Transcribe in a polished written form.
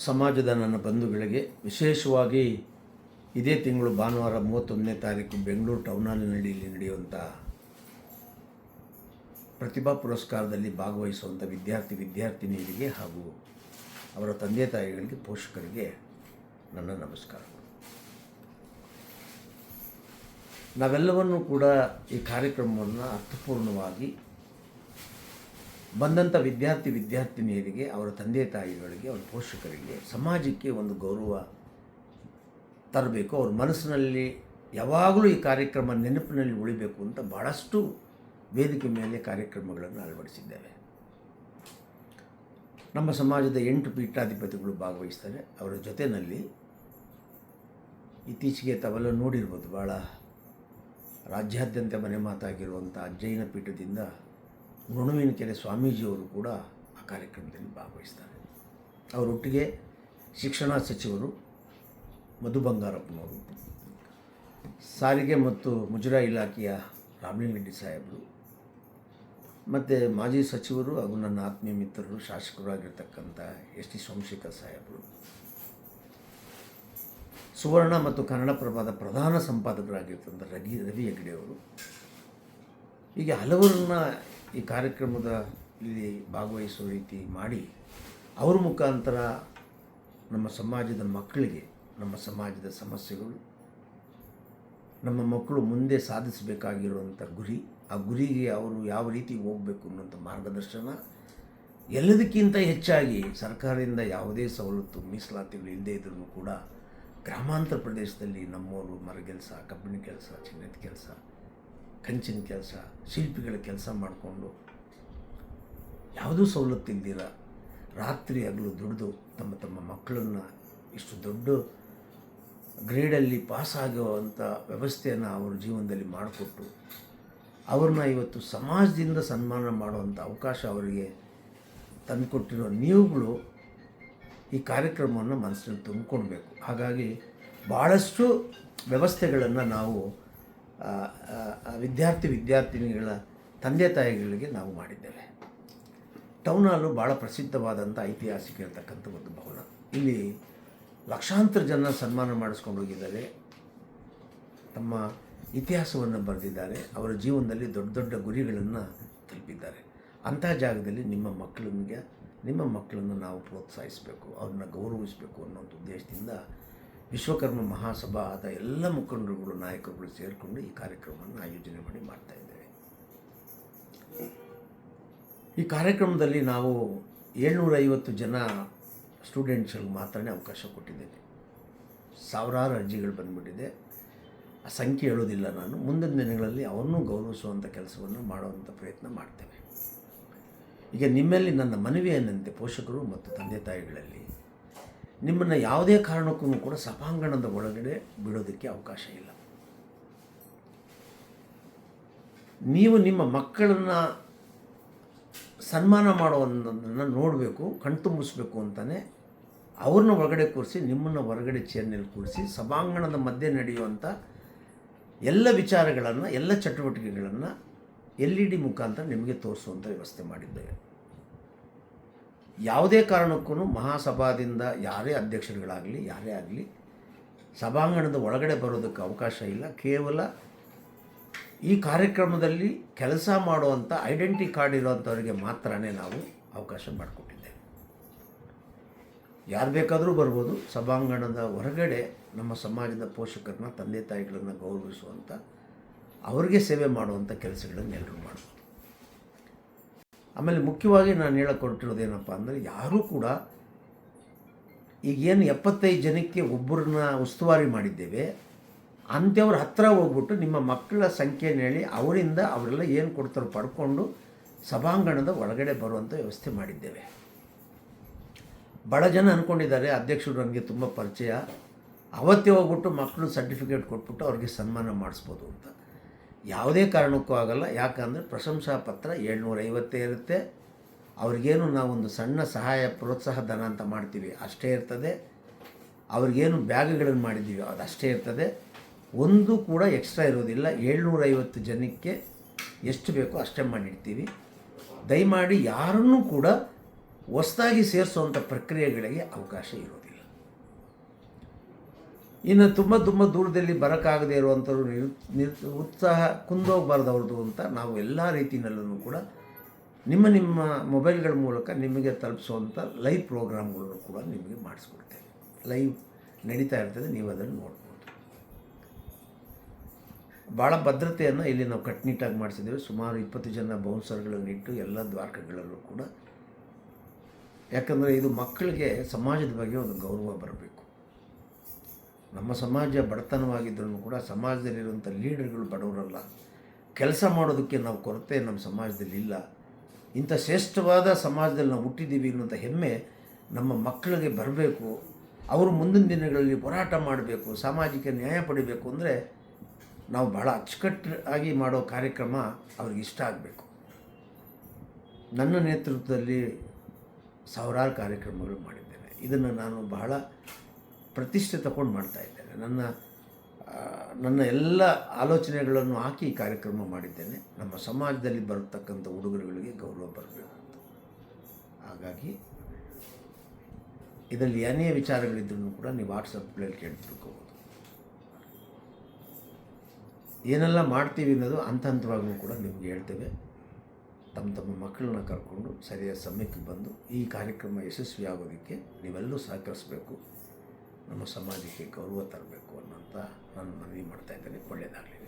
ಸಮಾಜದ ನನ್ನ ಬಂಧುಗಳಿಗೆ ವಿಶೇಷವಾಗಿ ಇದೇ ತಿಂಗಳು ಭಾನುವಾರ 31ನೇ ತಾರೀಕು ಬೆಂಗಳೂರು ಟೌನಲ್ಲಿ ನಡೆಯುವಂಥ ಪ್ರತಿಭಾ ಪುರಸ್ಕಾರದಲ್ಲಿ ಭಾಗವಹಿಸುವಂಥ ವಿದ್ಯಾರ್ಥಿನಿಯರಿಗೆ ಹಾಗೂ ಅವರ ತಂದೆ ತಾಯಿಗಳಿಗೆ ಪೋಷಕರಿಗೆ ನನ್ನ ನಮಸ್ಕಾರಗಳು. ನಾವೆಲ್ಲವನ್ನೂ ಕೂಡ ಈ ಕಾರ್ಯಕ್ರಮವನ್ನು ಅರ್ಥಪೂರ್ಣವಾಗಿ ಬಂದಂಥ ವಿದ್ಯಾರ್ಥಿನಿಯರಿಗೆ, ಅವರ ತಂದೆ ತಾಯಿಗಳಿಗೆ, ಅವರ ಪೋಷಕರಿಗೆ, ಸಮಾಜಕ್ಕೆ ಒಂದು ಗೌರವ ತರಬೇಕು, ಅವ್ರ ಮನಸ್ಸಿನಲ್ಲಿ ಯಾವಾಗಲೂ ಈ ಕಾರ್ಯಕ್ರಮ ನೆನಪಿನಲ್ಲಿ ಉಳಿಬೇಕು ಅಂತ ಭಾಳಷ್ಟು ವೇದಿಕೆ ಮೇಲೆ ಕಾರ್ಯಕ್ರಮಗಳನ್ನು ಅಳವಡಿಸಿದ್ದೇವೆ. ನಮ್ಮ ಸಮಾಜದ 8 ಪೀಠಾಧಿಪತಿಗಳು ಭಾಗವಹಿಸ್ತಾರೆ. ಅವರ ಜೊತೆಯಲ್ಲಿ ಇತ್ತೀಚೆಗೆ ತಾವೆಲ್ಲ ನೋಡಿರ್ಬೋದು, ಭಾಳ ರಾಜ್ಯಾದ್ಯಂತ ಮನೆ ಮಾತಾಗಿರುವಂಥ ಜೈನ ಪೀಠದಿಂದ ಗುಣವಿನಕೆರೆ ಸ್ವಾಮೀಜಿಯವರು ಕೂಡ ಆ ಕಾರ್ಯಕ್ರಮದಲ್ಲಿ ಭಾಗವಹಿಸ್ತಾರೆ. ಅವರೊಟ್ಟಿಗೆ ಶಿಕ್ಷಣ ಸಚಿವರು ಮಧು ಬಂಗಾರಪ್ಪನವರು, ಸಾರಿಗೆ ಮತ್ತು ಮುಜರಾಯಿ ಇಲಾಖೆಯ ರಾಮಲಿಂಗರೆಡ್ಡಿ ಸಾಹೇಬರು, ಮತ್ತು ಮಾಜಿ ಸಚಿವರು ಹಾಗೂ ನನ್ನ ಆತ್ಮೀಯ ಮಿತ್ರರು ಶಾಸಕರಾಗಿರ್ತಕ್ಕಂಥ ಎಸ್ ಟಿ ಸೋಮಶೇಖರ್ ಸಾಹೇಬರು, ಸುವರ್ಣ ಮತ್ತು ಕನ್ನಡಪ್ರಭದ ಪ್ರಧಾನ ಸಂಪಾದಕರಾಗಿರ್ತಕ್ಕಂಥ ರವಿ ಹೆಗ್ಡೆಯವರು, ಹೀಗೆ ಹಲವರನ್ನ ಈ ಕಾರ್ಯಕ್ರಮದ ಇಲ್ಲಿ ಭಾಗವಹಿಸುವ ರೀತಿ ಮಾಡಿ ಅವ್ರ ಮುಖಾಂತರ ನಮ್ಮ ಸಮಾಜದ ಮಕ್ಕಳಿಗೆ ನಮ್ಮ ಸಮಾಜದ ಸಮಸ್ಯೆಗಳು, ನಮ್ಮ ಮಕ್ಕಳು ಮುಂದೆ ಸಾಧಿಸಬೇಕಾಗಿರುವಂಥ ಗುರಿ, ಆ ಗುರಿಗೆ ಅವರು ಯಾವ ರೀತಿ ಹೋಗಬೇಕು ಅನ್ನೋಂಥ ಮಾರ್ಗದರ್ಶನ, ಎಲ್ಲದಕ್ಕಿಂತ ಹೆಚ್ಚಾಗಿ ಸರ್ಕಾರದಿಂದ ಯಾವುದೇ ಸವಲತ್ತು ಮೀಸಲಾತಿಗಳು ಇಲ್ಲದೇ ಇದ್ರೂ ಕೂಡ ಗ್ರಾಮಾಂತರ ಪ್ರದೇಶದಲ್ಲಿ ನಮ್ಮವರು ಮರಗೆಲಸ, ಕಬ್ಬಿಣ ಕೆಲಸ, ಚಿನ್ನದ ಕೆಲಸ, ಕಂಚಿನ ಕೆಲಸ, ಶಿಲ್ಪಿಗಳ ಕೆಲಸ ಮಾಡಿಕೊಂಡು ಯಾವುದೂ ಸವಲತ್ತು ಇಲ್ದಿರ ರಾತ್ರಿ ಹಗಲು ದುಡಿದು ತಮ್ಮ ಮಕ್ಕಳನ್ನು ಇಷ್ಟು ದೊಡ್ಡ ಗ್ರೇಡಲ್ಲಿ ಪಾಸಾಗುವಂಥ ವ್ಯವಸ್ಥೆಯನ್ನು ಅವ್ರ ಜೀವನದಲ್ಲಿ ಮಾಡಿಕೊಟ್ಟು ಅವ್ರನ್ನ ಇವತ್ತು ಸಮಾಜದಿಂದ ಸನ್ಮಾನ ಮಾಡುವಂಥ ಅವಕಾಶ ಅವರಿಗೆ ತಂದುಕೊಟ್ಟಿರೋ ನೀವುಗಳು ಈ ಕಾರ್ಯಕ್ರಮವನ್ನು ಮನಸ್ಸಿನಲ್ಲಿ ತುಂಬಿಕೊಳ್ಬೇಕು. ಹಾಗಾಗಿ ಭಾಳಷ್ಟು ವ್ಯವಸ್ಥೆಗಳನ್ನು ನಾವು ವಿದ್ಯಾರ್ಥಿನಿಗಳ ತಂದೆ ತಾಯಿಗಳಿಗೆ ನಾವು ಮಾಡಿದ್ದೇವೆ. ಟೌನ್ ಹಾಲು ಭಾಳ ಪ್ರಸಿದ್ಧವಾದಂಥ ಐತಿಹಾಸಿಕ ಇರತಕ್ಕಂಥ ಒಂದು ಭವನ. ಇಲ್ಲಿ ಲಕ್ಷಾಂತರ ಜನ ಸನ್ಮಾನ ಮಾಡಿಸ್ಕೊಂಡು ಹೋಗಿದ್ದಾರೆ, ತಮ್ಮ ಇತಿಹಾಸವನ್ನು ಬರೆದಿದ್ದಾರೆ, ಅವರ ಜೀವನದಲ್ಲಿ ದೊಡ್ಡ ದೊಡ್ಡ ಗುರಿಗಳನ್ನು ತಲುಪಿದ್ದಾರೆ. ಅಂಥ ಜಾಗದಲ್ಲಿ ನಿಮ್ಮ ಮಕ್ಕಳನ್ನು ನಾವು ಪ್ರೋತ್ಸಾಹಿಸಬೇಕು, ಅವ್ರನ್ನ ಗೌರವಿಸಬೇಕು ಅನ್ನೋಂಥ ಉದ್ದೇಶದಿಂದ ವಿಶ್ವಕರ್ಮ ಮಹಾಸಭಾ ಆದ ಎಲ್ಲ ಮುಖಂಡರುಗಳು, ನಾಯಕರುಗಳು ಸೇರಿಕೊಂಡು ಈ ಕಾರ್ಯಕ್ರಮವನ್ನು ಆಯೋಜನೆ ಮಾಡಿ ಮಾಡ್ತಾಯಿದ್ದೇವೆ. ಈ ಕಾರ್ಯಕ್ರಮದಲ್ಲಿ ನಾವು 750 ಜನ ಸ್ಟೂಡೆಂಟ್ಸ್ಗಳಿಗೆ ಮಾತ್ರ ಅವಕಾಶ ಕೊಟ್ಟಿದ್ದೇನೆ. ಸಾವಿರಾರು ಅರ್ಜಿಗಳು ಬಂದುಬಿಟ್ಟಿದೆ, ಆ ಸಂಖ್ಯೆ ಹೇಳೋದಿಲ್ಲ ನಾನು. ಮುಂದಿನ ದಿನಗಳಲ್ಲಿ ಅವನ್ನೂ ಗೌರವಿಸುವಂಥ ಕೆಲಸವನ್ನು ಮಾಡುವಂಥ ಪ್ರಯತ್ನ ಮಾಡ್ತೇವೆ. ಈಗ ನಿಮ್ಮಲ್ಲಿ ನನ್ನ ಮನವಿ ಏನಂತೆ, ಪೋಷಕರು ಮತ್ತು ತಂದೆ ತಾಯಿಗಳಲ್ಲಿ, ನಿಮ್ಮನ್ನು ಯಾವುದೇ ಕಾರಣಕ್ಕೂ ಕೂಡ ಸಭಾಂಗಣದ ಒಳಗಡೆ ಬಿಡೋದಕ್ಕೆ ಅವಕಾಶ ಇಲ್ಲ. ನೀವು ನಿಮ್ಮ ಮಕ್ಕಳನ್ನು ಸನ್ಮಾನ ಮಾಡೋದನ್ನು ನೋಡಬೇಕು, ಕಣ್ತುಂಬಿಸ್ಬೇಕು ಅಂತಲೇ ಅವ್ರನ್ನ ಒಳಗಡೆ ಕೂರಿಸಿ, ನಿಮ್ಮನ್ನು ಹೊರಗಡೆ ಚೇರ್ನಲ್ಲಿ ಕೂರಿಸಿ ಸಭಾಂಗಣದ ಮಧ್ಯೆ ನಡೆಯುವಂಥ ಎಲ್ಲ ವಿಚಾರಗಳನ್ನು, ಎಲ್ಲ ಚಟುವಟಿಕೆಗಳನ್ನು LED ಮುಖಾಂತರ ನಿಮಗೆ ತೋರಿಸುವಂಥ ವ್ಯವಸ್ಥೆ ಮಾಡಿದ್ದೇವೆ. ಯಾವುದೇ ಕಾರಣಕ್ಕೂ ಮಹಾಸಭಾದಿಂದ ಯಾರೇ ಅಧ್ಯಕ್ಷರುಗಳಾಗಲಿ, ಯಾರೇ ಆಗಲಿ ಸಭಾಂಗಣದ ಒಳಗಡೆ ಬರೋದಕ್ಕೆ ಅವಕಾಶ ಇಲ್ಲ. ಕೇವಲ ಈ ಕಾರ್ಯಕ್ರಮದಲ್ಲಿ ಕೆಲಸ ಮಾಡುವಂಥ ಐಡೆಂಟಿ ಕಾರ್ಡ್ ಇರೋವಂಥವ್ರಿಗೆ ಮಾತ್ರ ನಾವು ಅವಕಾಶ ಮಾಡಿಕೊಟ್ಟಿದ್ದೇವೆ. ಯಾರು ಬೇಕಾದರೂ ಬರ್ಬೋದು. ಸಭಾಂಗಣದ ಹೊರಗಡೆ ನಮ್ಮ ಸಮಾಜದ ಪೋಷಕರನ್ನ, ತಂದೆ ತಾಯಿಗಳನ್ನು ಗೌರವಿಸುವಂಥ, ಅವರಿಗೆ ಸೇವೆ ಮಾಡುವಂಥ ಕೆಲಸಗಳನ್ನು ಎಲ್ಲರೂ ಮಾಡ್ಬೋದು. ಆಮೇಲೆ ಮುಖ್ಯವಾಗಿ ನಾನು ಹೇಳಕೊಟ್ಟಿರೋದೇನಪ್ಪ ಅಂದರೆ, ಯಾರೂ ಕೂಡ ಈಗೇನು 75 ಜನಕ್ಕೆ ಒಬ್ಬರನ್ನ ಉಸ್ತುವಾರಿ ಮಾಡಿದ್ದೇವೆ, ಅಂಥವ್ರ ಹತ್ತಿರ ಹೋಗ್ಬಿಟ್ಟು ನಿಮ್ಮ ಮಕ್ಕಳ ಸಂಖ್ಯೆಯನ್ನು ಹೇಳಿ ಅವರಿಂದ ಅವರೆಲ್ಲ ಏನು ಕೊಡ್ತಾರೋ ಪಡ್ಕೊಂಡು ಸಭಾಂಗಣದ ಒಳಗಡೆ ಬರುವಂಥ ವ್ಯವಸ್ಥೆ ಮಾಡಿದ್ದೇವೆ. ಭಾಳ ಜನ ಅಂದ್ಕೊಂಡಿದ್ದಾರೆ ಅಧ್ಯಕ್ಷರು ನನಗೆ ತುಂಬ ಪರಿಚಯ, ಅವತ್ತೇ ಹೋಗ್ಬಿಟ್ಟು ಮಕ್ಕಳು ಸರ್ಟಿಫಿಕೇಟ್ ಕೊಟ್ಬಿಟ್ಟು ಅವ್ರಿಗೆ ಸನ್ಮಾನ ಮಾಡಿಸ್ಬೋದು ಅಂತ. ಯಾವುದೇ ಕಾರಣಕ್ಕೂ ಆಗಲ್ಲ. ಯಾಕಂದರೆ ಪ್ರಶಂಸಾ ಪತ್ರ 750 ಇರುತ್ತೆ. ಅವ್ರಿಗೇನು ನಾವೊಂದು ಸಣ್ಣ ಸಹಾಯ ಪ್ರೋತ್ಸಾಹ ಧನ ಅಂತ ಮಾಡ್ತೀವಿ ಅಷ್ಟೇ ಇರ್ತದೆ. ಅವ್ರಿಗೇನು ಬ್ಯಾಗ್ಗಳನ್ನು ಮಾಡಿದ್ದೀವಿ ಅದು ಅಷ್ಟೇ ಇರ್ತದೆ. ಒಂದು ಕೂಡ ಎಕ್ಸ್ಟ್ರಾ ಇರೋದಿಲ್ಲ. 750 ಜನಕ್ಕೆ ಎಷ್ಟು ಬೇಕೋ ಅಷ್ಟೇ ಮಾಡಿರ್ತೀವಿ. ದಯಮಾಡಿ ಯಾರನ್ನೂ ಕೂಡ ಹೊಸದಾಗಿ ಸೇರಿಸುವಂಥ ಪ್ರಕ್ರಿಯೆಗಳಿಗೆ ಅವಕಾಶ ಇರೋದಿಲ್ಲ. ಇನ್ನು ತುಂಬ ದೂರದಲ್ಲಿ ಬರೋಕ್ಕಾಗದೇ ಇರುವಂಥವ್ರು ಉತ್ಸಾಹ ಕುಂದೋಗಬಾರ್ದವ್ರದ್ದು ಅಂತ ನಾವು ಎಲ್ಲ ರೀತಿಯಲ್ಲೂ ಕೂಡ ನಿಮ್ಮ ಮೊಬೈಲ್ಗಳ ಮೂಲಕ ನಿಮಗೆ ತಲುಪಿಸುವಂಥ ಲೈವ್ ಪ್ರೋಗ್ರಾಮ್ಗಳನ್ನು ಕೂಡ ನಿಮಗೆ ಮಾಡಿಸ್ಕೊಡ್ತೇವೆ. ಲೈವ್ ನಡೀತಾ ಇರ್ತದೆ, ನೀವು ಅದನ್ನು ನೋಡ್ಬೋದು. ಭಾಳ ಭದ್ರತೆಯನ್ನು ಇಲ್ಲಿ ನಾವು ಕಟ್ಟುನಿಟ್ಟಾಗಿ ಮಾಡಿಸಿದ್ದೇವೆ. ಸುಮಾರು 20 ಜನ ಬೌನ್ಸರ್ಗಳನ್ನಿಟ್ಟು ಎಲ್ಲ ದ್ವಾರಕಗಳಲ್ಲೂ ಕೂಡ. ಯಾಕಂದರೆ ಇದು ಮಕ್ಕಳಿಗೆ ಸಮಾಜದ ಬಗ್ಗೆ ಒಂದು ಗೌರವ ಬರಬೇಕು. ನಮ್ಮ ಸಮಾಜ ಬಡತನವಾಗಿದ್ದರೂ ಕೂಡ ಸಮಾಜದಲ್ಲಿರುವಂಥ ಲೀಡರ್ಗಳು ಬಡವರಲ್ಲ. ಕೆಲಸ ಮಾಡೋದಕ್ಕೆ ನಾವು ಕೊರತೆ ನಮ್ಮ ಸಮಾಜದಲ್ಲಿ ಇಲ್ಲ. ಇಂಥ ಶ್ರೇಷ್ಠವಾದ ಸಮಾಜದಲ್ಲಿ ನಾವು ಹುಟ್ಟಿದ್ದೀವಿ ಅನ್ನೋಂಥ ಹೆಮ್ಮೆ ನಮ್ಮ ಮಕ್ಕಳಿಗೆ ಬರಬೇಕು. ಅವರು ಮುಂದಿನ ದಿನಗಳಲ್ಲಿ ಹೋರಾಟ ಮಾಡಬೇಕು, ಸಾಮಾಜಿಕ ನ್ಯಾಯ ಪಡಿಬೇಕು ಅಂದರೆ ನಾವು ಬಹಳ ಅಚ್ಚುಕಟ್ಟಾಗಿ ಮಾಡೋ ಕಾರ್ಯಕ್ರಮ ಅವ್ರಿಗೆ ಇಷ್ಟ ಆಗಬೇಕು. ನನ್ನ ನೇತೃತ್ವದಲ್ಲಿ ಸಾವಿರಾರು ಕಾರ್ಯಕ್ರಮಗಳು ಮಾಡಿದ್ದೇನೆ. ಇದನ್ನು ನಾನು ಬಹಳ ಪ್ರತಿಷ್ಠೆ ತಗೊಂಡು ಮಾಡ್ತಾಯಿದ್ದೇನೆ. ನನ್ನ ಎಲ್ಲ ಆಲೋಚನೆಗಳನ್ನು ಹಾಕಿ ಈ ಕಾರ್ಯಕ್ರಮ ಮಾಡಿದ್ದೇನೆ. ನಮ್ಮ ಸಮಾಜದಲ್ಲಿ ಬರತಕ್ಕಂಥ ಹುಡುಗರುಗಳಿಗೆ ಗೌರವ ಬರಬೇಕು ಅಂತ. ಹಾಗಾಗಿ ಇದರಲ್ಲಿ ಏನೇ ವಿಚಾರಗಳಿದ್ರೂ ಕೂಡ ನೀವು ವಾಟ್ಸಪ್ಗಳಲ್ಲಿ ಕೇಳ್ತಿರ್ಕೋಬೋದು. ಏನೆಲ್ಲ ಮಾಡ್ತೀವಿ ಅನ್ನೋದು ಹಂತವಾಗಿ ಕೂಡ ನಿಮ್ಗೆ ಹೇಳ್ತೇವೆ. ತಮ್ಮ ಮಕ್ಕಳನ್ನ ಕರ್ಕೊಂಡು ಸರಿಯಾದ ಸಮಯಕ್ಕೆ ಬಂದು ಈ ಕಾರ್ಯಕ್ರಮ ಯಶಸ್ವಿ ಆಗೋದಕ್ಕೆ ನೀವೆಲ್ಲರೂ ಸಹಕರಿಸಬೇಕು. ನಮ್ಮ ಸಮಾಜಕ್ಕೆ ಗೌರವ ತರಬೇಕು ಅನ್ನೋಂಥ ನಾನು ಮನವಿ ಮಾಡ್ತಾಯಿದ್ದೇನೆ. ಒಳ್ಳೆಯದಾಗಲಿ.